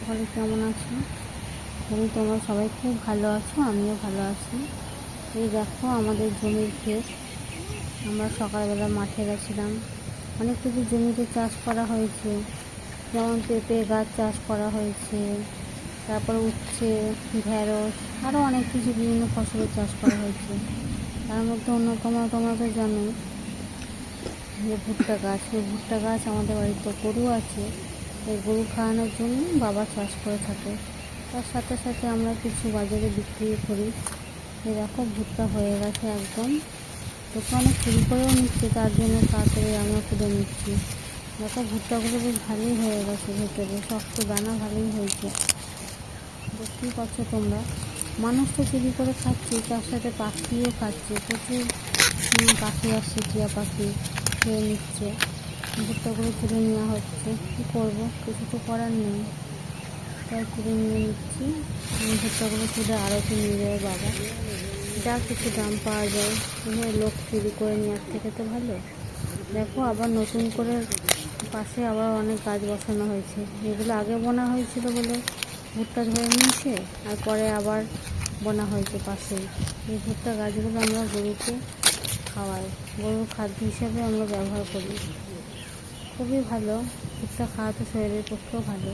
সকলে কেমন আছো? তোমরা সবাই খুব ভালো আছো, আমিও ভালো আছি। এই দেখো আমাদের জমির ক্ষেত। আমরা সকালবেলা মাঠে গেছিলাম। অনেক কিছু জমিতে চাষ করা হয়েছে, যেমন পেঁপে গাছ চাষ করা হয়েছে, তারপর উচ্ছে, ঢেঁড়স, আরও অনেক কিছু বিভিন্ন ফসলের চাষ করা হয়েছে। তার মধ্যে অন্যতম তোমরা তো জানো যে ভুট্টা গাছ। এই ভুট্টা গাছ আমাদের বাড়িতে গরু আছে, এই গরু খাওয়ানোর জন্য বাবা চাষ করে থাকে। তার সাথে সাথে আমরা কিছু বাজারে বিক্রি করি। এই দেখো ভুট্টা হয়ে গেছে একদম। দোকানে চুরি করেও নিচ্ছে, তার জন্য তাড়াতাড়ি আমরা তুলে নিচ্ছি। দেখো ভুট্টাগুলো বেশ ভালোই হয়ে গেছে, ভেতরে শক্ত দানা ভালোই হয়েছে। দেখতেই পাচ্ছ তোমরা। মানুষ তো চুরি করে খাচ্ছে, তার সাথে পাখিও খাচ্ছে। প্রচুর পাখি আসছে, টিয়া পাখি খেয়ে নিচ্ছে। ভুট্টাগুলো তুলে নেওয়া হচ্ছে। কী করবো, কিছু তো করার নেই, তাই তুলে নিয়ে নিচ্ছি। ভুট্টাগুলো তুলে আড়তে নিয়ে যাবে বাবা। যা কিছু দাম পাওয়া যায়, লোক চুরি করে নেওয়ার থেকে তো ভালো। দেখো আবার নতুন করে পাশে আবার অনেক গাছ বসানো হয়েছে। এগুলো আগে বোনা হয়েছিল বলে ভুট্টা ধরে নিয়েছে, আর পরে আবার বোনা হয়েছে পাশেই। এই ভুট্টা গাছগুলো আমরা গরুকে খাওয়াই, গরুর খাদ্য হিসাবে আমরা ব্যবহার করি। খুবই ভালো, ভুট্টা খাওয়া তো শরীরের পক্ষেও ভালো।